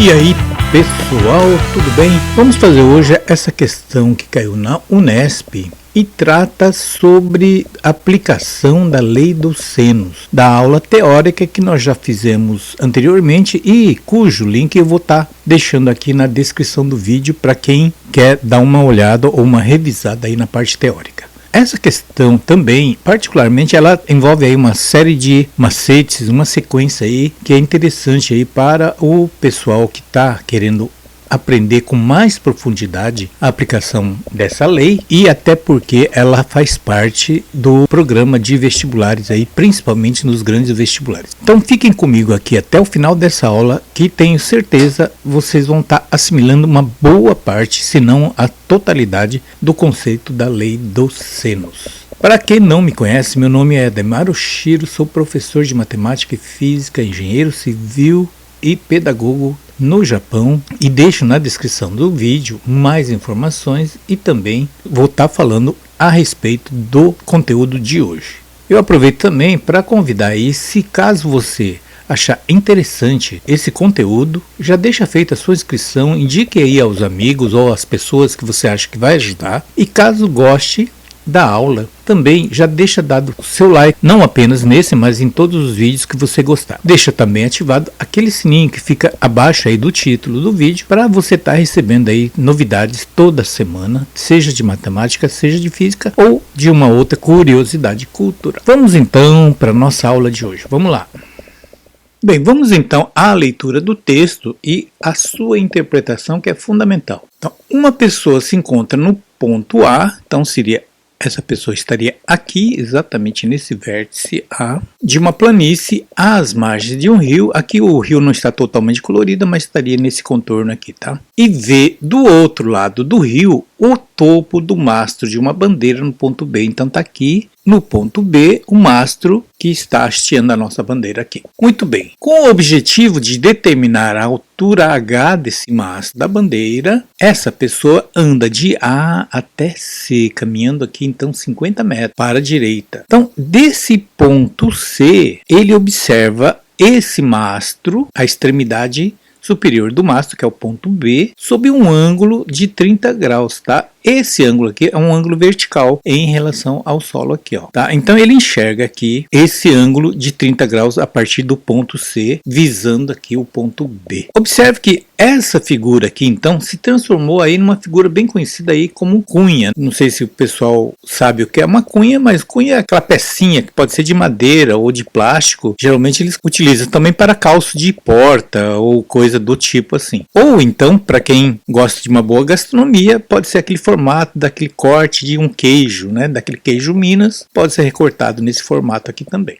E aí pessoal, tudo bem? Vamos fazer hoje essa questão que caiu na Unesp e trata sobre aplicação da lei dos senos, da aula teórica que nós já fizemos anteriormente e cujo link eu vou estar deixando aqui na descrição do vídeo para quem quer dar uma olhada ou uma revisada aí na parte teórica. Essa questão também, particularmente, ela envolve aí uma série de macetes, uma sequência aí que é interessante aí para o pessoal que está querendo aprender com mais profundidade a aplicação dessa lei e até porque ela faz parte do programa de vestibulares aí, principalmente nos grandes vestibulares. Então fiquem comigo aqui até o final dessa aula que tenho certeza vocês vão estar assimilando uma boa parte, se não a totalidade do conceito da lei dos senos. Para quem não me conhece, meu nome é Ademar Oshiro, sou professor de matemática e física, engenheiro civil e pedagogo no Japão e deixo na descrição do vídeo mais informações e também vou estar falando a respeito do conteúdo de hoje. Eu aproveito também para convidar aí, se caso você achar interessante esse conteúdo, já deixa feita a sua inscrição, indique aí aos amigos ou às pessoas que você acha que vai ajudar e caso goste da aula, também já deixa dado o seu like, não apenas nesse, mas em todos os vídeos que você gostar. Deixa também ativado aquele sininho que fica abaixo aí do título do vídeo, para você estar recebendo aí novidades toda semana, seja de matemática, seja de física ou de uma outra curiosidade cultural. Vamos então para a nossa aula de hoje, vamos lá. Bem, vamos então à leitura do texto e a sua interpretação, que é fundamental. Então, uma pessoa se encontra no ponto A, então seria essa pessoa estaria aqui, exatamente nesse vértice A, de uma planície às margens de um rio. Aqui o rio não está totalmente colorido, mas estaria nesse contorno aqui, tá? E vê do outro lado do rio o topo do mastro de uma bandeira no ponto B. Então está aqui no ponto B o mastro que está hasteando a nossa bandeira aqui. Muito bem. Com o objetivo de determinar a altura H desse mastro da bandeira, essa pessoa anda de A até C, caminhando aqui então 50 metros para a direita. Então, desse ponto C, ele observa esse mastro, a extremidade superior do mastro, que é o ponto B, sob um ângulo de 30 graus, tá? Esse ângulo aqui é um ângulo vertical em relação ao solo aqui, ó, tá? Então ele enxerga aqui esse ângulo de 30 graus a partir do ponto C, visando aqui o ponto B. Observe que essa figura aqui, então, se transformou aí numa figura bem conhecida aí como cunha. Não sei se o pessoal sabe o que é uma cunha, mas cunha é aquela pecinha que pode ser de madeira ou de plástico. Geralmente eles utilizam também para calço de porta ou coisa do tipo assim. Ou então, para quem gosta de uma boa gastronomia, pode ser aquele formato daquele corte de um queijo, né? Daquele queijo Minas, pode ser recortado nesse formato aqui também.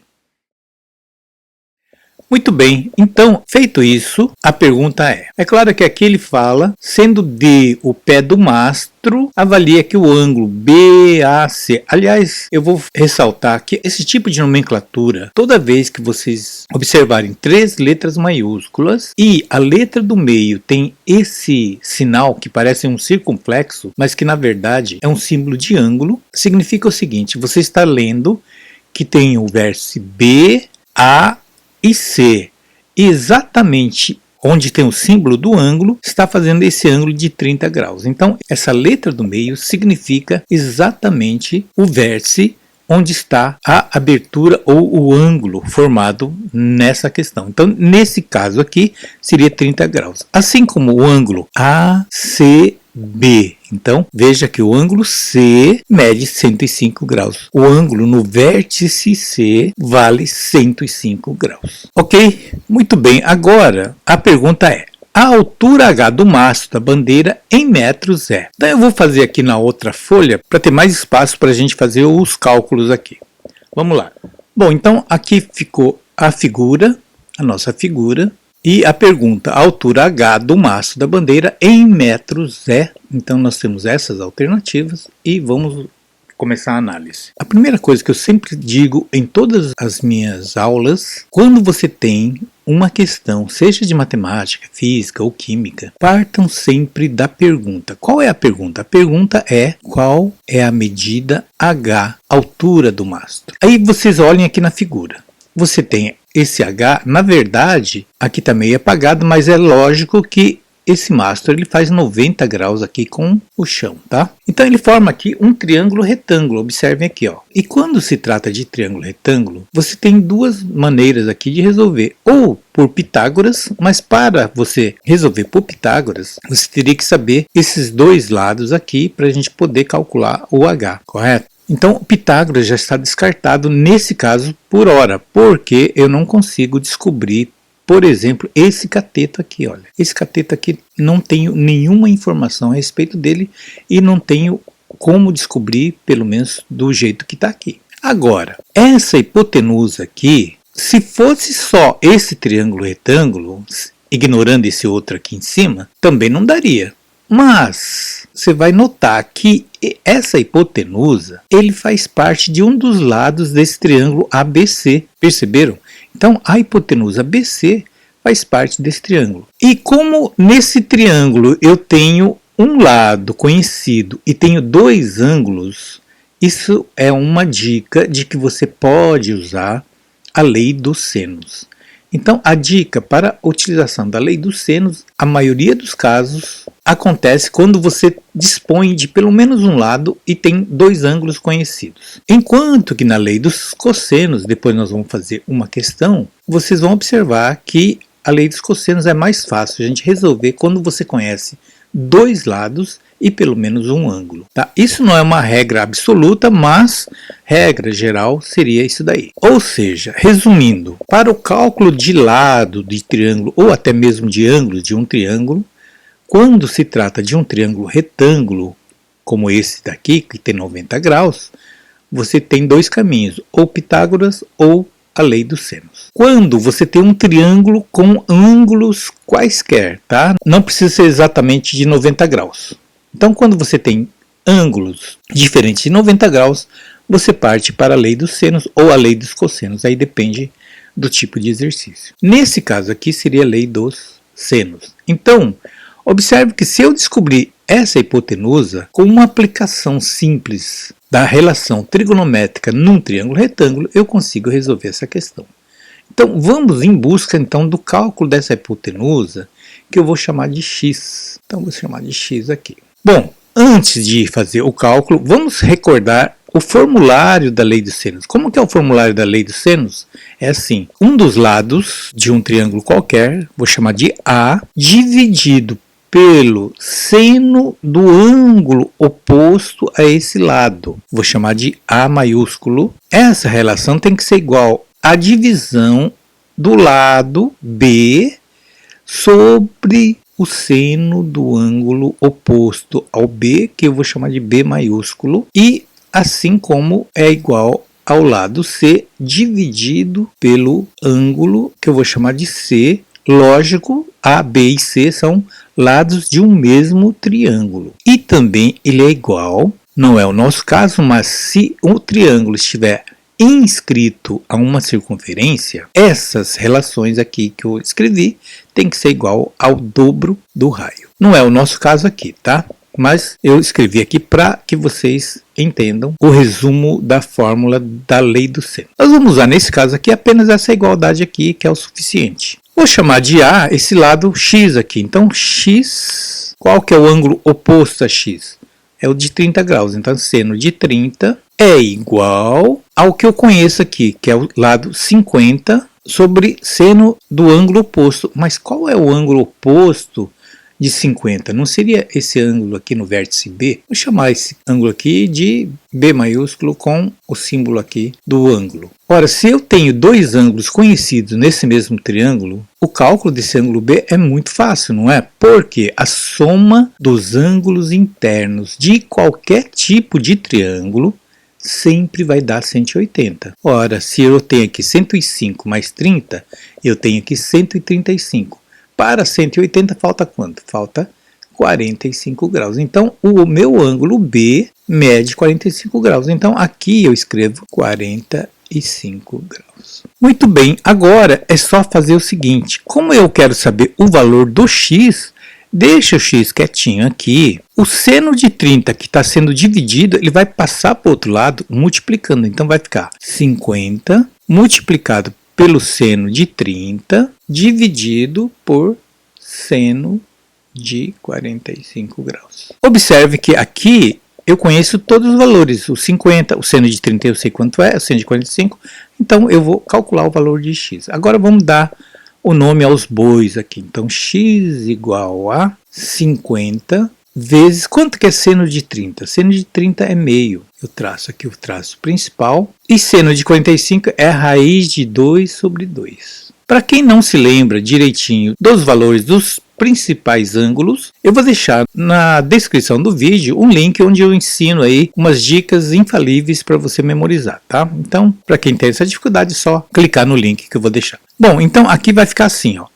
Muito bem, então, feito isso, a pergunta é claro que aqui ele fala, sendo D o pé do mastro, avalia que o ângulo BAC, aliás, eu vou ressaltar que esse tipo de nomenclatura, toda vez que vocês observarem 3 letras maiúsculas e a letra do meio tem esse sinal que parece um circunflexo, mas que na verdade é um símbolo de ângulo, significa o seguinte, você está lendo que tem o vértice B, A e C, exatamente onde tem o símbolo do ângulo, está fazendo esse ângulo de 30 graus. Então, essa letra do meio significa exatamente o vértice onde está a abertura ou o ângulo formado nessa questão. Então, nesse caso aqui, seria 30 graus. Assim como o ângulo ACB. Então, veja que o ângulo C mede 105 graus. O ângulo no vértice C vale 105 graus. Ok? Muito bem. Agora, a pergunta é: a altura H do mastro da bandeira em metros é? Então, eu vou fazer aqui na outra folha para ter mais espaço para a gente fazer os cálculos aqui. Vamos lá. Bom, então aqui ficou a figura, a nossa figura. E a pergunta, a altura H do mastro da bandeira em metros é? Então nós temos essas alternativas e vamos começar a análise. A primeira coisa que eu sempre digo em todas as minhas aulas, quando você tem uma questão, seja de matemática, física ou química, partam sempre da pergunta. Qual é a pergunta? A pergunta é: qual é a medida H, altura do mastro? Aí vocês olhem aqui na figura. você tem esse H, na verdade, aqui está meio apagado, mas é lógico que esse mastro ele faz 90 graus aqui com o chão, tá? Então ele forma aqui um triângulo retângulo, observem aqui, ó. E quando se trata de triângulo retângulo, você tem duas maneiras aqui de resolver, ou por Pitágoras, mas para você resolver por Pitágoras, você teria que saber esses dois lados aqui para a gente poder calcular o H, correto? Então, o Pitágoras já está descartado nesse caso por hora, porque eu não consigo descobrir, por exemplo, esse cateto aqui, olha. Esse cateto aqui não tenho nenhuma informação a respeito dele e não tenho como descobrir, pelo menos do jeito que está aqui. Agora, essa hipotenusa aqui, se fosse só esse triângulo retângulo, ignorando esse outro aqui em cima, também não daria. Mas você vai notar que essa hipotenusa, ele faz parte de um dos lados desse triângulo ABC. Perceberam? Então, a hipotenusa ABC faz parte desse triângulo. E como nesse triângulo eu tenho um lado conhecido e tenho dois ângulos, isso é uma dica de que você pode usar a lei dos senos. Então, a dica para a utilização da lei dos senos, a maioria dos casos, acontece quando você dispõe de pelo menos um lado e tem dois ângulos conhecidos. Enquanto que na lei dos cossenos, depois nós vamos fazer uma questão, vocês vão observar que a lei dos cossenos é mais fácil a gente resolver quando você conhece dois lados e pelo menos um ângulo. Tá? Isso não é uma regra absoluta, mas regra geral seria isso daí. Ou seja, resumindo, para o cálculo de lado de triângulo ou até mesmo de ângulo de um triângulo, quando se trata de um triângulo retângulo, como esse daqui, que tem 90 graus, você tem dois caminhos, ou Pitágoras ou a lei dos senos. Quando você tem um triângulo com ângulos quaisquer, tá? Não precisa ser exatamente de 90 graus. Então, quando você tem ângulos diferentes de 90 graus, você parte para a lei dos senos ou a lei dos cossenos. Aí depende do tipo de exercício. Nesse caso aqui seria a lei dos senos. Então, observe que se eu descobrir essa hipotenusa com uma aplicação simples da relação trigonométrica num triângulo retângulo, eu consigo resolver essa questão. Então, vamos em busca então do cálculo dessa hipotenusa, que eu vou chamar de x. Então, vou chamar de x aqui. Bom, antes de fazer o cálculo, vamos recordar o formulário da lei dos senos. Como que é o formulário da lei dos senos? É assim, um dos lados de um triângulo qualquer, vou chamar de A, dividido pelo seno do ângulo oposto a esse lado. Vou chamar de A maiúsculo. Essa relação tem que ser igual à divisão do lado B sobre o seno do ângulo oposto ao B, que eu vou chamar de B maiúsculo, e assim como é igual ao lado C dividido pelo ângulo, que eu vou chamar de C. Lógico, A, B e C são lados de um mesmo triângulo. E também ele é igual, não é o nosso caso, mas se o triângulo estiver inscrito a uma circunferência, essas relações aqui que eu escrevi tem que ser igual ao dobro do raio. Não é o nosso caso aqui, tá? Mas eu escrevi aqui para que vocês entendam o resumo da fórmula da lei do seno. Nós vamos usar nesse caso aqui apenas essa igualdade aqui, que é o suficiente. Vou chamar de A esse lado x aqui. Então, x, qual que é o ângulo oposto a x? É o de 30 graus. Então, seno de 30 é igual ao que eu conheço aqui, que é o lado 50 sobre seno do ângulo oposto. Mas qual é o ângulo oposto de 50? Não seria esse ângulo aqui no vértice B? Vou chamar esse ângulo aqui de B maiúsculo com o símbolo aqui do ângulo. Ora, se eu tenho dois ângulos conhecidos nesse mesmo triângulo, o cálculo desse ângulo B é muito fácil, não é? Porque a soma dos ângulos internos de qualquer tipo de triângulo sempre vai dar 180. Ora, se eu tenho aqui 105 mais 30, eu tenho aqui 135. Para 180 falta quanto? Falta 45 graus. Então, o meu ângulo B mede 45 graus. Então, aqui eu escrevo 45 graus. Muito bem, agora é só fazer o seguinte. Como eu quero saber o valor do x, deixa o x quietinho aqui. O seno de 30 que está sendo dividido, ele vai passar para o outro lado multiplicando. Então, vai ficar 50 multiplicado pelo seno de 30 dividido por seno de 45 graus. Observe que aqui eu conheço todos os valores, o 50, o seno de 30 eu sei quanto é, o seno de 45, então eu vou calcular o valor de x. Agora vamos dar o nome aos bois aqui, então x igual a 50 vezes, quanto que é seno de 30? Seno de 30 é meio, eu traço aqui o traço principal, e seno de 45 é a raiz de 2 sobre 2. Para quem não se lembra direitinho dos valores dos principais ângulos, eu vou deixar na descrição do vídeo um link onde eu ensino aí umas dicas infalíveis para você memorizar, tá? Então, para quem tem essa dificuldade, é só clicar no link que eu vou deixar. Bom, então aqui vai ficar assim, ó.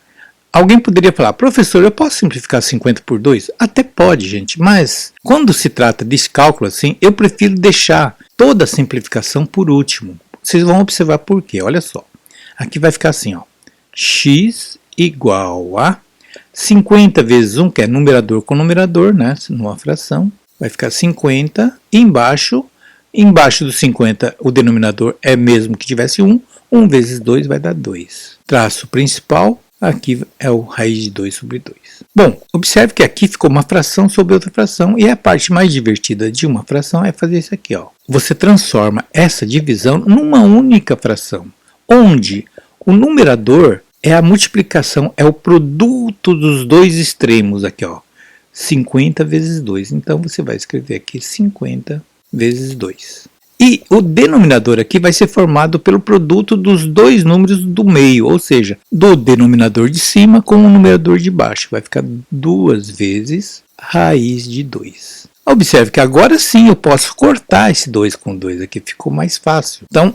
Alguém poderia falar, professor, eu posso simplificar 50 por 2? Até pode, gente, mas quando se trata desse cálculo assim, eu prefiro deixar toda a simplificação por último. Vocês vão observar por quê, olha só. Aqui vai ficar assim, ó. X igual a 50 vezes 1, que é numerador com numerador, né, numa fração, vai ficar 50, e embaixo do 50 o denominador é mesmo que tivesse 1, 1 vezes 2 vai dar 2. Traço principal, aqui é o raiz de 2 sobre 2. Bom, observe que aqui ficou uma fração sobre outra fração, e a parte mais divertida de uma fração é fazer isso aqui, ó. Você transforma essa divisão numa única fração, onde o numerador é a multiplicação, é o produto dos dois extremos aqui, ó. 50 vezes 2. Então, você vai escrever aqui 50 vezes 2. E o denominador aqui vai ser formado pelo produto dos dois números do meio, ou seja, do denominador de cima com o numerador de baixo. Vai ficar 2 vezes raiz de 2. Observe que agora sim eu posso cortar esse 2 com 2 aqui, ficou mais fácil. Então,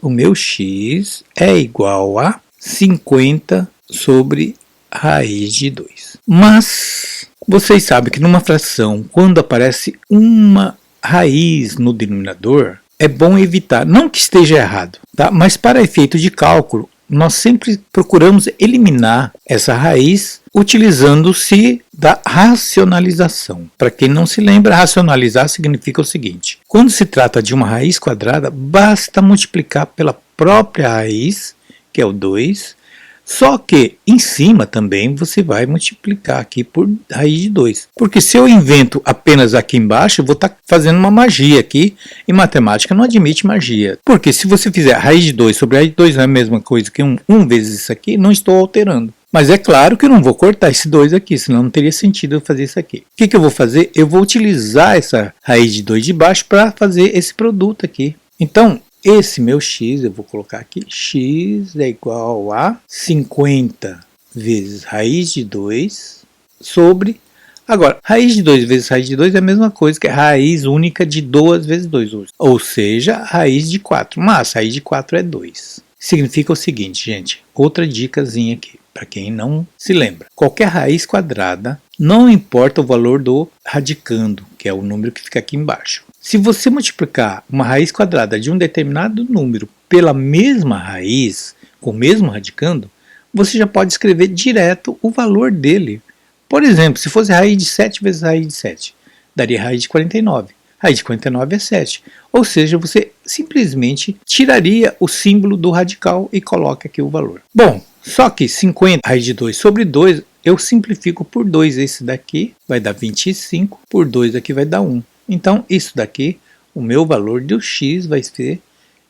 o meu x é igual a 50 sobre raiz de 2. Mas vocês sabem que numa fração, quando aparece uma raiz no denominador, é bom evitar, não que esteja errado, tá? Mas para efeito de cálculo, nós sempre procuramos eliminar essa raiz utilizando-se da racionalização. Para quem não se lembra, racionalizar significa o seguinte: quando se trata de uma raiz quadrada, basta multiplicar pela própria raiz, que é o 2, só que em cima também você vai multiplicar aqui por raiz de 2. Porque se eu invento apenas aqui embaixo, eu vou estar fazendo uma magia aqui, e matemática não admite magia. Porque se você fizer raiz de 2 sobre raiz de 2 não é a mesma coisa que 1 vezes isso aqui, não estou alterando. Mas é claro que eu não vou cortar esse 2 aqui, senão não teria sentido eu fazer isso aqui. O que eu vou fazer? Eu vou utilizar essa raiz de 2 de baixo para fazer esse produto aqui. Então, esse meu x, eu vou colocar aqui, x é igual a 50 vezes raiz de 2 sobre... Agora, raiz de 2 vezes raiz de 2 é a mesma coisa que a raiz única de 2 vezes 2. Ou seja, raiz de 4. Mas raiz de 4 é 2. Significa o seguinte, gente, outra dicasinha aqui, para quem não se lembra. Qualquer raiz quadrada, não importa o valor do radicando, que é o número que fica aqui embaixo. Se você multiplicar uma raiz quadrada de um determinado número pela mesma raiz, com o mesmo radicando, você já pode escrever direto o valor dele. Por exemplo, se fosse raiz de 7 vezes raiz de 7, daria raiz de 49. Raiz de 49 é 7. Ou seja, você simplesmente tiraria o símbolo do radical e coloca aqui o valor. Bom, só que 50 raiz de 2 sobre 2, eu simplifico por 2. Esse daqui vai dar 25, por 2 aqui vai dar 1. Então, isso daqui, o meu valor do x vai ser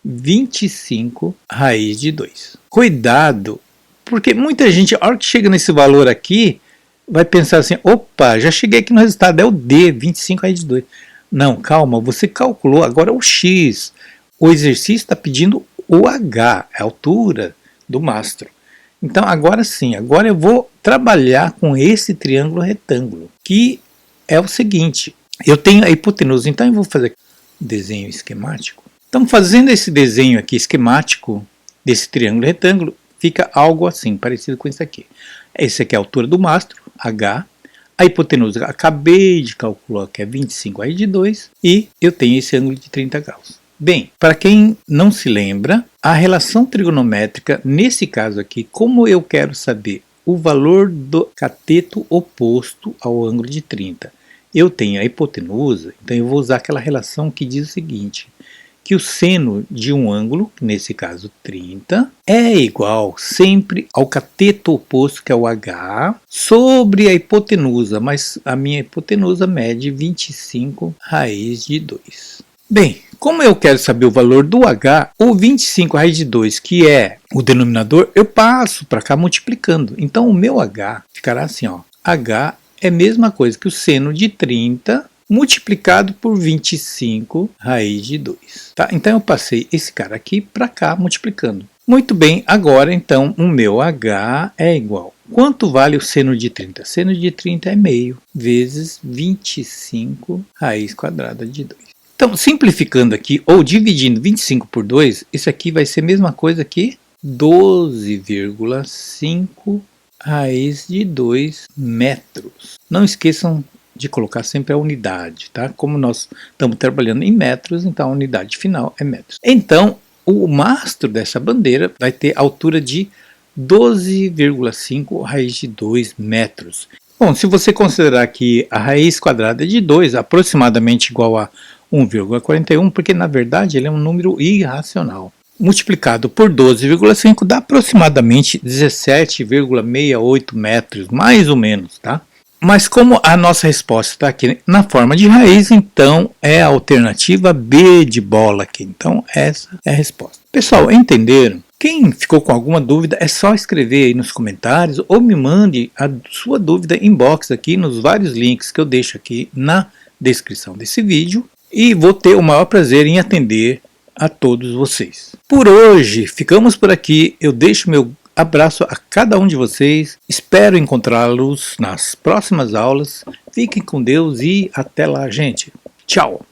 25 raiz de 2. Cuidado, porque muita gente, a hora que chega nesse valor aqui, vai pensar assim, opa, já cheguei aqui no resultado, é o D, 25 raiz de 2. Não, calma, você calculou agora o x. O exercício está pedindo o h, a altura do mastro. Então, agora sim, agora eu vou trabalhar com esse triângulo retângulo, que é o seguinte, eu tenho a hipotenusa, então eu vou fazer desenho esquemático. Então, fazendo esse desenho aqui esquemático desse triângulo retângulo, fica algo assim, parecido com isso aqui. Esse aqui é a altura do mastro, h. A hipotenusa, acabei de calcular que é 25 raiz de 2 e eu tenho esse ângulo de 30 graus. Bem, para quem não se lembra, a relação trigonométrica, nesse caso aqui, como eu quero saber o valor do cateto oposto ao ângulo de 30, eu tenho a hipotenusa, então eu vou usar aquela relação que diz o seguinte, que o seno de um ângulo, nesse caso 30, é igual sempre ao cateto oposto, que é o H, sobre a hipotenusa, mas a minha hipotenusa mede 25 raiz de 2. Bem, como eu quero saber o valor do H, o 25 raiz de 2, que é o denominador, eu passo para cá multiplicando. Então o meu H ficará assim, ó. H é a mesma coisa que o seno de 30 multiplicado por 25 raiz de 2. Tá? Então eu passei esse cara aqui para cá multiplicando. Muito bem, agora então o meu H é igual. Quanto vale o seno de 30? Seno de 30 é meio vezes 25 raiz quadrada de 2. Então, simplificando aqui, ou dividindo 25 por 2, isso aqui vai ser a mesma coisa que 12,5 raiz de 2 metros. Não esqueçam de colocar sempre a unidade, tá? Como nós estamos trabalhando em metros, então a unidade final é metros. Então, o mastro dessa bandeira vai ter altura de 12,5 raiz de 2 metros. Bom, se você considerar que a raiz quadrada de 2 aproximadamente igual a 1,41, porque na verdade ele é um número irracional. Multiplicado por 12,5 dá aproximadamente 17,68 metros, mais ou menos, tá? Mas como a nossa resposta está aqui na forma de raiz, então é a alternativa B de bola aqui. Então essa é a resposta. Pessoal, entenderam? Quem ficou com alguma dúvida é só escrever aí nos comentários ou me mande a sua dúvida inbox aqui nos vários links que eu deixo aqui na descrição desse vídeo. E vou ter o maior prazer em atender a todos vocês. Por hoje, ficamos por aqui. Eu deixo meu abraço a cada um de vocês. Espero encontrá-los nas próximas aulas. Fiquem com Deus e até lá, gente. Tchau!